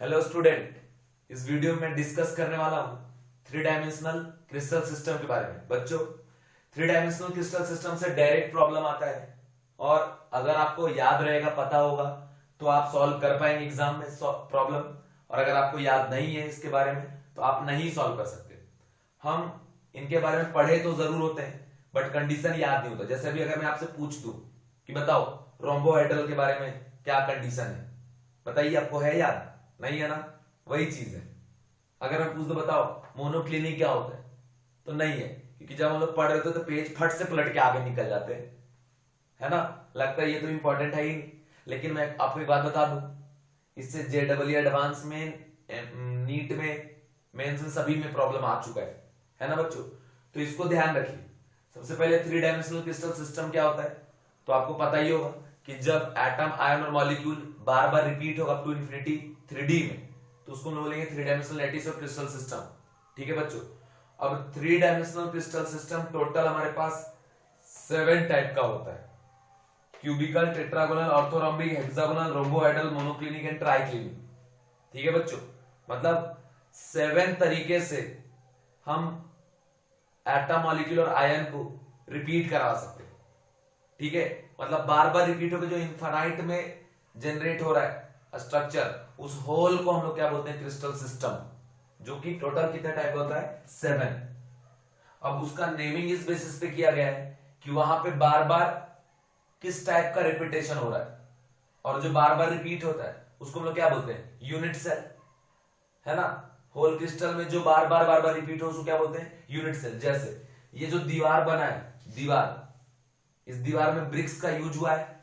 Hello student, इस video में discuss करने वाला हूं थ्री डायमेंशनल क्रिस्टल सिस्टम के बारे में। बच्चों, थ्री डायमेंशनल क्रिस्टल सिस्टम से डायरेक्ट प्रॉब्लम आता है और अगर आपको याद रहेगा, पता होगा, तो आप सॉल्व कर पाएंगे एग्जाम में प्रॉब्लम। और अगर आपको याद नहीं है इसके बारे में तो आप नहीं सॉल्व कर सकते। हम इनके बारे में पढ़े तो जरूर होते हैं बट कंडीशन याद नहीं होता। जैसे अभी अगर मैं आपसे पूछ दूं कि बताओ रोम्बोहेड्रल के बारे में क्या कंडीशन है, बताइए, आपको है याद? नहीं है ना? वही चीज है। अगर मैं पूछ दो बताओ मोनोक्लिनिक क्या होता है, तो नहीं है, क्योंकि जब हम लोग पढ़ रहे थे तो पेज फट से पलट के आगे निकल जाते हैं, है ना? लगता है ये तो इंपॉर्टेंट है ही नहीं। लेकिन मैं आपको एक बात बता दूं, इससे जेडबल एडवांस में, नीट में, मेंस में, सभी में प्रॉब्लम आ चुका है ना बच्चों? तो इसको ध्यान रखिए। सबसे पहले थ्री डायमेंशनल क्रिस्टल सिस्टम क्या होता है, तो आपको पता ही होगा कि जब एटम, आयन और मॉलिक्यूल बार बार रिपीट होगा अप टू इन्फिनिटी 3D में, तो उसको हम लोग बोलेंगे थ्री डायमेंशनल लैटिस और क्रिस्टल सिस्टम। ठीक है बच्चों? अब three dimensional crystal system total हमारे पास 7 टाइप का होता है। Cubical, tetragonal, orthorhombic, hexagonal, rhombohedral, monoclinic and triclinic. ठीक है बच्चों? मतलब 7 तरीके से हम एटम, मॉलिक्यूल और आयन को रिपीट करा सकते हैं। ठीक है? मतलब बार बार रिपीट होकर जो इन्फाइनाइट में जनरेट हो रहा है स्ट्रक्चर, उस होल को हम लोग क्या बोलते हैं? क्रिस्टल सिस्टम, जो कि टोटल कितने टाइप का होता है? 7। अब उसका नेमिंग इस बेसिस पे किया गया है कि वहां पे बार बार किस टाइप का रिपीटेशन हो रहा है, और जो बार बार रिपीट होता है उसको हम लोग क्या बोलते हैं? यूनिट सेल, है ना? होल क्रिस्टल में जो बार बार रिपीट हो उसको क्या बोलते हैं? Unit cell. जैसे ये जो दीवार बना है, दीवार, इस दीवार में ब्रिक्स का यूज हुआ है,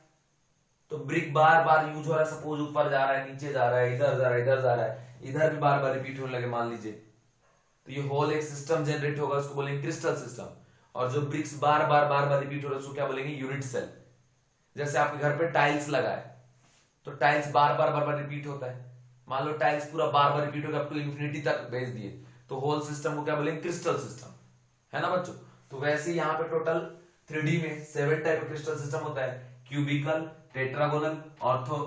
तो ब्रिक बार बार यूज हो रहा है। सपोज ऊपर जा रहा है, नीचे जा रहा है, इधर जा रहा है, इधर जा रहा है, इधर भी बार बार रिपीट होने लगे मान लीजिए, तो ये होल एक सिस्टम जनरेट होगा, उसको बोलेंगे क्रिस्टल सिस्टम। और जो ब्रिक्स बार बार रिपीट हो रहा है उसको क्या बोलेंगे? Unit cell. जैसे आपके घर पे टाइल्स लगा है, तो टाइल्स बार बार रिपीट होता है। मान लो टाइल्स पूरा बार बार रिपीट होगा, अप टू इन्फिनिटी तक भेज दिए, तो होल सिस्टम को क्या बोलेंगे? क्रिस्टल सिस्टम, है ना बच्चों? तो वैसे यहाँ पे टोटल 3D में 7 टाइप का क्रिस्टल सिस्टम होता है। Cubical, tetragonal, ortho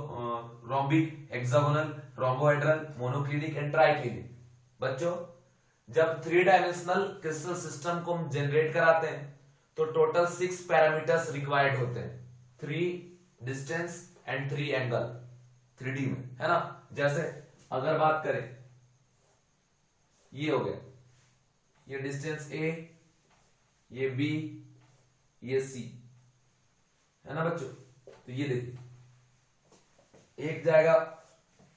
rhombic, hexagonal, rhombohedral, monoclinic and triclinic. बच्चों, जब थ्री डायमेंशनल क्रिस्टल सिस्टम को हम जनरेट कराते हैं तो टोटल 6 पैरामीटर्स रिक्वायर्ड होते हैं। 3 डिस्टेंस एंड 3 एंगल 3D में, है ना? जैसे अगर बात करें, ये हो गया, ये डिस्टेंस A, ये B, ये C, है ना बच्चों? तो ये देखिए, एक जाएगा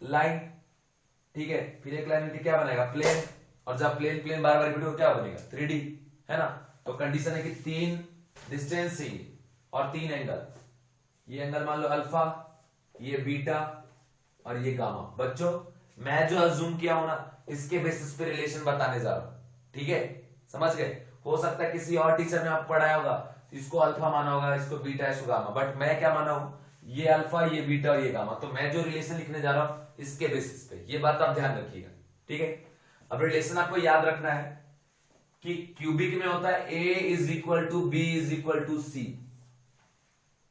लाइन, ठीक है, फिर एक लाइन में क्या बनेगा? प्लेन। और जब प्लेन प्लेन बार बार रिपीट हो क्या बनेगा? 3D, है ना? तो कंडीशन है कि 3 डिस्टेंस चाहिए और 3 एंगल। ये एंगल मान लो अल्फा, ये बीटा और ये गामा। बच्चों, मैं जो अज्यूम किया हूं ना, इसके बेसिस पे रिलेशन बताने जा रहा हूं। ठीक है? समझ गए? हो सकता है किसी और टीचर ने आपको पढ़ाया होगा, इसको अल्फा माना होगा, इसको बीटा, इसको गामा, बट मैं क्या माना हूं? ये अल्फा, ये बीटा और ये गामा। तो मैं जो रिलेशन लिखने जा रहा हूं इसके बेसिस पे, ये बात आप ध्यान रखिएगा। ठीक है? अब रिलेशन आपको याद रखना है कि क्यूबिक में होता है A is equal to B is equal to C।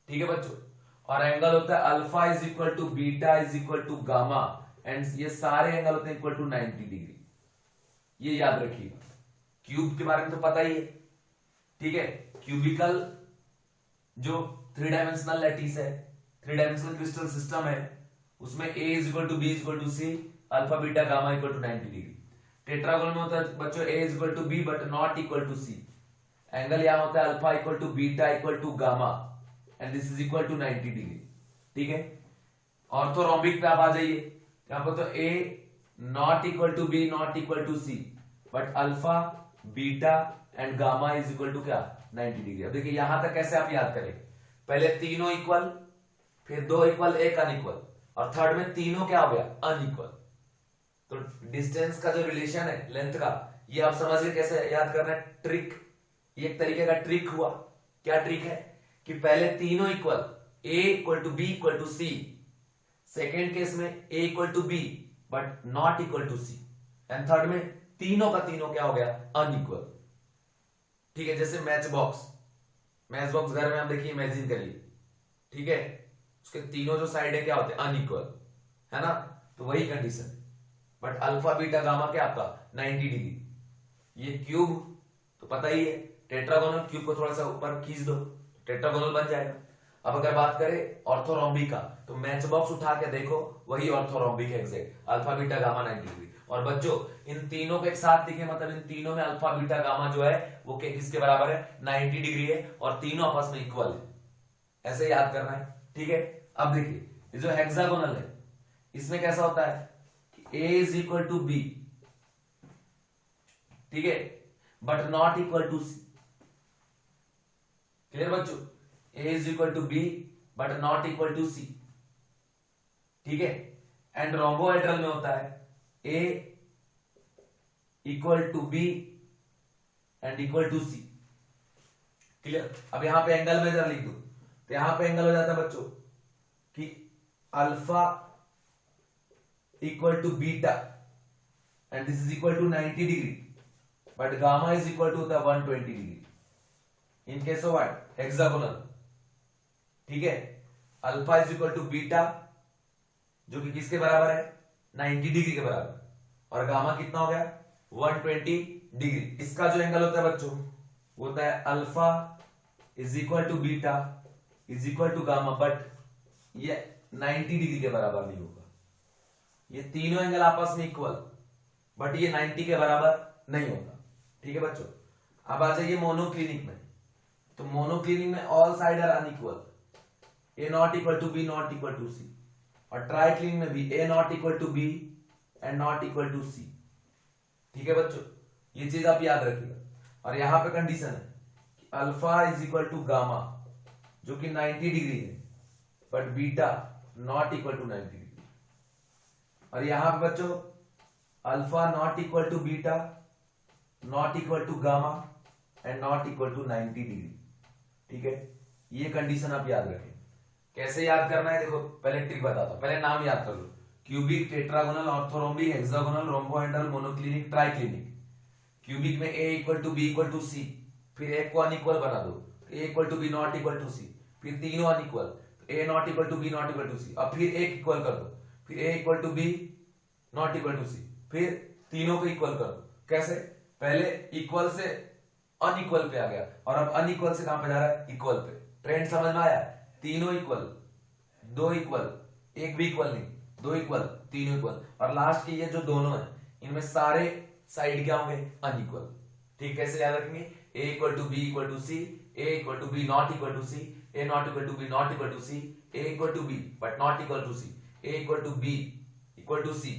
ठीक है बच्चों? और एंगल होता है alpha is equal to beta is equal to gamma, and ये सारे एंगल होते हैं इक्वल टू 90 डिग्री। ये याद रखिएगा। क्यूब के बारे में तो पता ही है। ठीक है? क्यूबिकल जो 3 डायमेंशनल लैटिस है, 3 डायमेंशनल क्रिस्टल सिस्टम है, उसमें A is equal to B is equal to C, alpha beta gamma equal to 90 degree. Tetragonal में होता है बच्चों A is equal to B but not equal to C। Angle यहां होता है alpha equal to beta equal to gamma, and this is equal to 90 degree. ठीक है? Orthorhombic पे आप आ जाइए, यहां पर तो A not equal to B not equal to C, but alpha, beta and gamma is equal to क्या? 90 degree. अब देखिए यहां तक कैसे आप याद करें? पहले तीनों इक्वल, फिर 2 इक्वल, 1 अनइक्वल, और थर्ड में तीनों क्या हो गया? अनइक्वल। तो डिस्टेंस का जो रिलेशन है लेंथ का, ये आप समझ गए कैसे याद करना है? ट्रिक, ये एक तरीके का ट्रिक हुआ। क्या ट्रिक है? कि पहले तीनों equal, A equal to B equal to C, second case में A equal to B but not equal to C, and third में तीनों का तीनों क्या हो गया? अनइक्वल। ठीक है? जैसे मैच बॉक्स घर में आप देखिए, इमेजिन करिए, ठीक है? उसके तीनों जो साइड है क्या होते हैं? अनइक्वल, है ना? तो वही condition. But alpha beta gamma क्या आपका 90 डिग्री। ये क्यूब तो पता ही है, टेट्रागोनल, क्यूब को थोड़ा सा ऊपर खींच दो, टेट्रागोनल बन जाएगा। अब अगर बात करें ऑर्थोरोम्बिक का, तो मैच बॉक्स उठा के देखो, वही ऑर्थोरोम्बिक है exact, alpha beta gamma 90 degree. और बच्चों इन तीनों को एक साथ दिखे, मतलब इन तीनों में अल्फा बीटा गामा जो है वो किसके बराबर है, 90 डिग्री है, और तीनों आपस में इक्वल है। ऐसे याद करना है, ठीक है। अब देखिए ये जो हेक्सागोनल है, इसमें कैसा होता है कि A is equal to B, ठीक है, but not equal to C. Clear बच्चों, A is equal to B but not equal to C, ठीक है। एंड रोम्बोहेड्रल में होता है A equal to B and equal to C. Clear. अब यहां पे एंगल में जरा लिख दो, तो यहां पे एंगल हो जाता है बच्चों कि alpha equal to beta and this is equal to 90 degree, but gamma is equal to 120 degree in case of what, hexagonal, ठीक है। Alpha is equal to beta जो कि किसके बराबर है, 90 डिग्री के बराबर, और गामा कितना हो गया 120 डिग्री। इसका जो एंगल होता है बच्चों वो होता है alpha is equal to beta is equal to gamma, but ये 90 डिग्री के बराबर नहीं होगा। ये तीनों एंगल आपस में इक्वल, बट ये 90 के बराबर नहीं होता, ठीक है बच्चों। अब आ जाइए मोनोक्लिनिक में, तो मोनोक्लिनिक में all side are unequal, A not equal to B not equal to C, और ट्राइक्लिनिक में भी A not equal to B and not equal to C, ठीक है बच्चों। ये चीज आप याद रखिएगा। और यहां पे कंडीशन है कि alpha is equal to gamma जो कि 90 डिग्री है, but beta not equal to 90 degree. और यहां पे बच्चों alpha not equal to beta not equal to gamma and not equal to 90 degree, ठीक है। ये कंडीशन आप याद रखें। कैसे याद करना है देखो, पहले ट्रिक बताता हूं, पहले नाम याद कर लो, cubic, tetragonal, orthorhombic, hexagonal, rhombohedral, monoclinic, triclinic. Cubic में a equal to B equal to C, फिर एक को अनइक्वल बना दो, a equal to B not equal to C, फिर तीनों unequal, a not equal to B not equal to C, अब फिर एक इक्वल कर दो, फिर a equal to B not equal to C, फिर तीनों को इक्वल कर दो। कैसे, पहले इक्वल से अनइक्वल पे आ गया, और अब अनइक्वल से कहां पे जा रहा है, इक्वल पे। ट्रेंड समझ में आया, तीनों इक्वल, दो इक्वल, एक भी इक्वल नहीं, दो इक्वल, तीनों इक्वल, और लास्ट के ये जो दोनों है इनमें सारे साइड क्या होंगे, अनइक्वल, ठीक। कैसे याद रखेंगे, a equal to B equal to c, a equal to B not equal to c, a not equal to B not equal to c, a equal to B but not equal to c, a equal to B equal to c,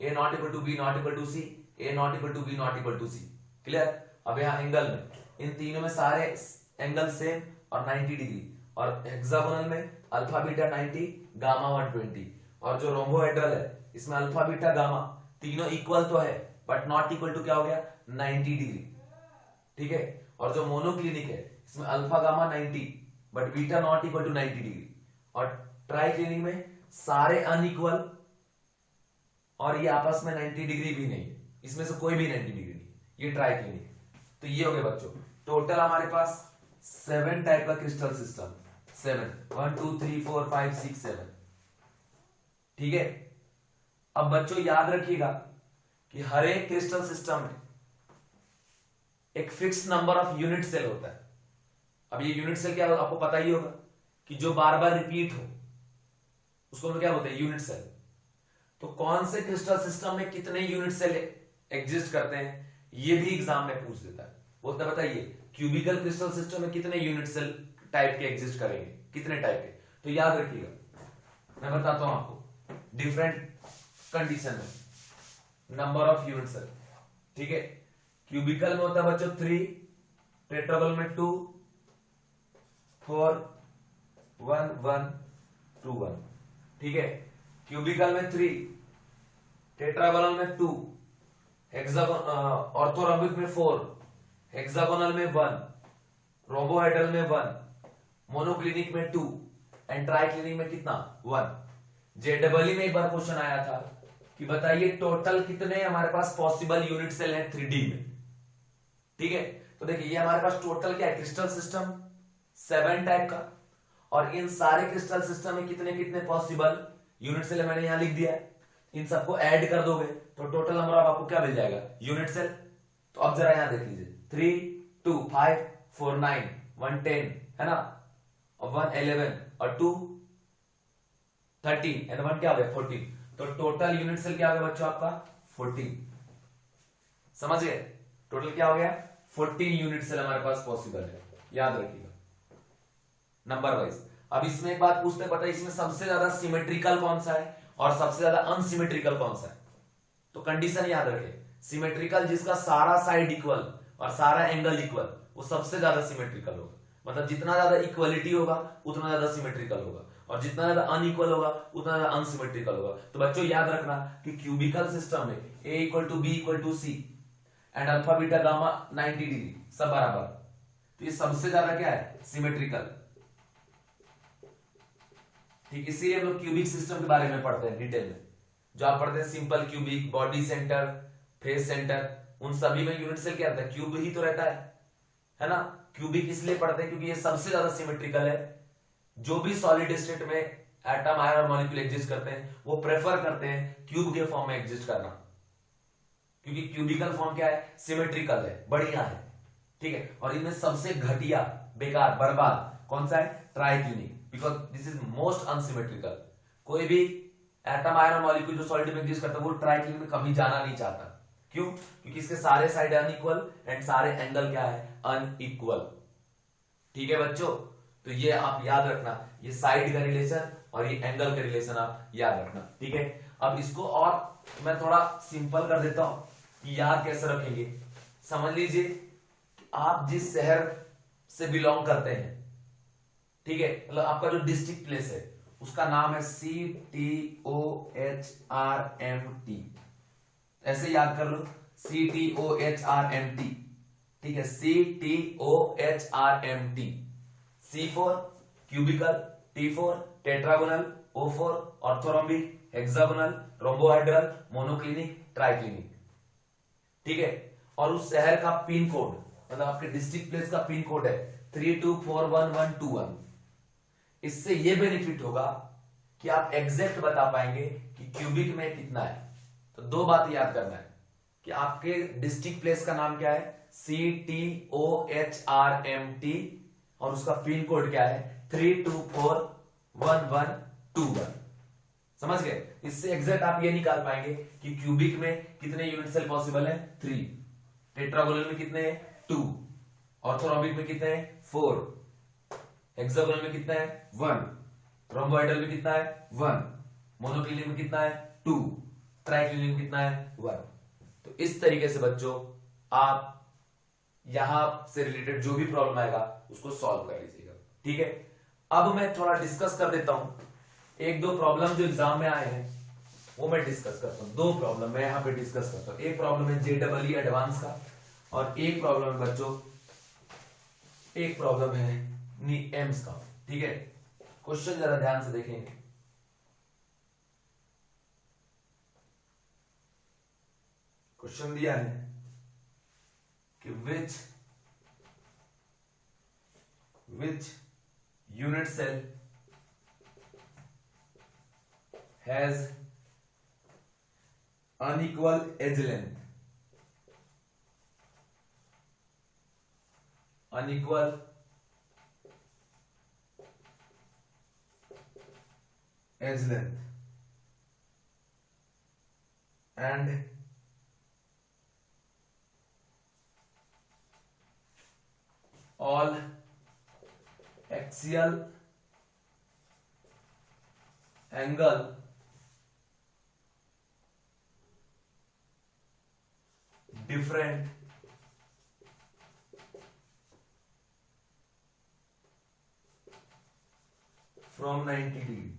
a not equal to B not equal to c, a not equal to B not equal to C. Clear. अब यहाँ angle में इन तीनों में सारे angle same और 90 degree, और hexagonal में alpha beta 90 gamma 120, और जो रोम्बोहेड्रल है इसमें अल्फा बीटा गामा तीनों इक्वल तो है बट नॉट इक्वल टू क्या हो गया 90 डिग्री, ठीक है। और जो मोनोक्लिनिक है इसमें alpha gamma 90 but beta not equal to 90 degree, और ट्राइक्लिनिक में सारे अनइक्वल और ये आपस में 90 डिग्री भी नहीं है, इसमें से कोई भी 90 डिग्री नहीं, ये ट्राइक्लिनिक। तो ये हो गया बच्चों टोटल हमारे पास 7 टाइप का क्रिस्टल सिस्टम, 7, 1 2 3 4 5 6 7, ठीक है। अब बच्चों याद रखिएगा कि हर एक क्रिस्टल सिस्टम में एक fix number of unit cell होता है। अब ये यूनिट सेल क्या होगा आपको पता ही होगा कि जो बार बार रिपीट हो उसको हम क्या बोलते हैं, यूनिट सेल। तो कौन से क्रिस्टल सिस्टम में कितने यूनिट सेल एग्जिस्ट करते हैं ये भी एग्जाम में पूछ देता है, बोलता है बताइए क्यूबिकल क्रिस्टल सिस्टम में कितने यूनिट सेल टाइप के एग्जिस्ट करेंगे, कितने टाइप के। तो याद रखिएगा मैं बताता हूं आपको डिफरेंट कंडीशन में नंबर ऑफ यूनिट सेल, ठीक है। क्यूबिकल में होता है बच्चों 3, टेट्रागोनल में 2, 4 1 1 2 1, ठीक है। क्यूबिकल में 3, टेट्रागोनल में 2, ऑर्थोरोम्बिक में 4, हेक्सागोनल में 1, रोम्बोहेड्रल में 1, मोनोक्लिनिक में 2 एंड ट्राइक्लिनिक में कितना 1। जेडबलई में एक बार क्वेश्चन आया था कि बताइए टोटल कितने हमारे पास पॉसिबल यूनिट सेल हैं 3D में, ठीक है। तो देखिए ये हमारे पास टोटल क्या है क्रिस्टल सिस्टम 7 टाइप का, और इन सारे क्रिस्टल सिस्टम में कितने कितने पॉसिबल यूनिट सेल मैंने यहां लिख दिया है। इन सबको ऐड कर दोगे तो टोटल नंबर ऑफ आपको क्या मिल जाएगा, यूनिट सेल। तो अब जरा यहां देख लीजिए, 3 2 5 4 9 1 10 है ना, और 1 11 और 2 13 एंड 1 क्या हो गया 14। तो टोटल यूनिट सेल क्या हो गया बच्चों आपका 14। समझ गए, टोटल क्या हो गया 14 यूनिट सेल हमारे पास पॉसिबल है, याद रखिएगा नंबर वाइज। अब इसमें एक बात पूछते हैं, पता है इसमें सबसे ज्यादा सिमेट्रिकल कौन सा है और सबसे ज्यादा अनसिमेट्रिकल कौन सा है। तो कंडीशन याद रखें, सिमेट्रिकल जिसका सारा साइड इक्वल और सारा एंगल इक्वल वो सबसे ज्यादा सिमेट्रिकल होगा। मतलब जितना ज्यादा इक्वलिटी होगा उतना ज्यादा सिमेट्रिकल होगा, और जितना ज्यादा अनइक्वल होगा उतना ज्यादा अनसिमेट्रिकल होगा। तो बच्चों याद रखना कि क्यूबिकल सिस्टम में a = b = c and alpha beta gamma 90 degree सब बराबर, तो ये सबसे ज्यादा क्या है सिमेट्रिकल। ठीक, इसीलिए हम लोग क्यूबिक सिस्टम के बारे में पढ़ते हैं डिटेल में। जो आप पढ़ते हैं simple cubic, body centre, face centre, उन सभी में यूनिट सेल क्या रहता है, क्यूब ही तो रहता है ना। क्यूबिक इसलिए पढ़ते हैं क्योंकि ये सबसे ज्यादा सिमेट्रिकल है। जो भी सॉलिड स्टेट में एटम, आयन और मॉलिक्यूल एग्जिस्ट करते हैं वो प्रेफर करते हैं क्यूब के फॉर्म में एग्जिस्ट करना, क्योंकि क्यूबिकल फॉर्म क्या है सिमेट्रिकल है, बढ़िया है। ठीक है, और इनमें सबसे घटिया, बेकार, बर्बाद कौन सा है, triclinic, because this is most unsymmetrical. कोई भी एटम, आयन और मॉलिक्यूल जो सॉलिड में एग्जिस्ट करता है वो ट्राइक्लिनिक में कभी जाना नहीं चाहता। क्यों, क्योंकि इसके सारे साइड अनइक्वल एंड सारे एंगल क्या है अनइक्वल। ठीक है बच्चों, तो ये आप याद रखना, ये साइड का रिलेशन और ये एंगल का रिलेशन आप याद रखना। ठीक है, अब इसको और मैं थोड़ा सिंपल कर देता हूं कि याद कैसे रखेंगे। समझ लीजिए आप जिस शहर से बिलोंग करते हैं, ठीक है, मतलब आपका जो डिस्ट्रिक्ट प्लेस है उसका नाम है CTOHRMT, ऐसे याद कर लो CTOHRMT। ठीक है, CTOHRMT। C for cubical, T for tetragonal, O for orthorhombic, hexagonal, rhombohedral, monoclinic, triclinic. ठीक है, और उस शहर का पिन कोड, मतलब आपके डिस्ट्रिक्ट प्लेस का पिन कोड है 32411121। इससे ये बेनिफिट होगा कि आप एग्जैक्ट बता पाएंगे कि क्यूबिक में कितना है। तो दो बात याद करना है कि आपके डिस्ट्रिक्ट प्लेस का नाम क्या है CTOHRMT और उसका पिन कोड क्या है 32411121। समझ गए, इससे एग्जैक्ट आप ये निकाल पाएंगे कि क्यूबिक में कितने यूनिट सेल पॉसिबल है 3, टेट्रागोनल में कितने हैं 2, ऑर्थोरोम्बिक में कितने हैं 4, हेक्सागोनल में कितना है 1, रोम्बोइडल में कितना है 1, मोनोक्लिनिक में कितना है 2, ट्राइक्लिनिक में कितना है 1। तो इस तरीके से बच्चों आप यहां से रिलेटेड जो भी प्रॉब्लम आएगा उसको सॉल्व कर लीजिएगा। ठीक है, अब मैं थोड़ा डिस्कस कर देता हूं, एक दो प्रॉब्लम जो एग्जाम में आए हैं वो मैं डिस्कस करता हूं। दो प्रॉब्लम मैं यहां पे डिस्कस करता हूं, एक प्रॉब्लम है JEE एडवांस का और एक प्रॉब्लम है बच्चों, एक प्रॉब्लम है एम्स का। ठीक है, क्वेश्चन जरा ध्यान से देखेंगे। क्वेश्चन दिया है कि which unit cell has unequal edge length, unequal edge length and all axial angle different from 90 degree.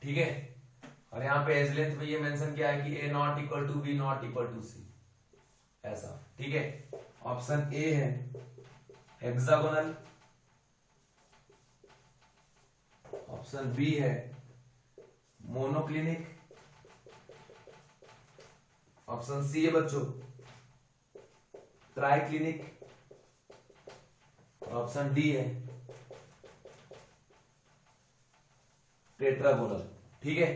ठीक है, और यहां पे एज लेंथ में ये मेंशन किया है कि A not equal to B not equal to C, ऐसा। ठीक है, ऑप्शन ए है हेक्सागोनल, ऑप्शन बी है मोनोक्लिनिक, ऑप्शन सी है बच्चों ट्राइक्लिनिक, ऑप्शन डी है टेट्रागोनल। ठीक है,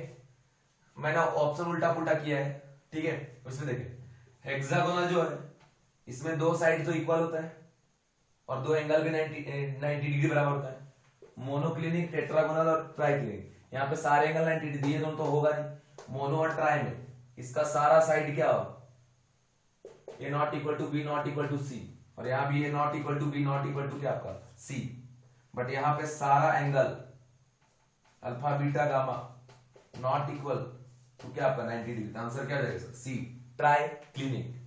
मैंने ऑप्शन उल्टा पुल्टा किया है, ठीक है। इसमें देखिए हेक्सागोनल जो है इसमें दो साइड तो इक्वल होता है और दो एंगल भी 90 डिग्री बराबर होता है। मोनोक्लिनिक, टेट्रागोनल और ट्राइक्लिनिक, यहाँ पे सारे एंगल 90 डिग्री दिए दोनों तो होगा नहीं। मोनो और ट्राई में इसका सारा साइड क्या होगा, A not equal to B not equal to C, और यहाँ भी A not equal to B not equal to क्या आपका सी। बट यहाँ पे सारा angle alpha beta gamma not equal तो क्या आपका 90 डिग्री, आंसर क्या हो जाएगा सी, ट्राई क्लिनिक।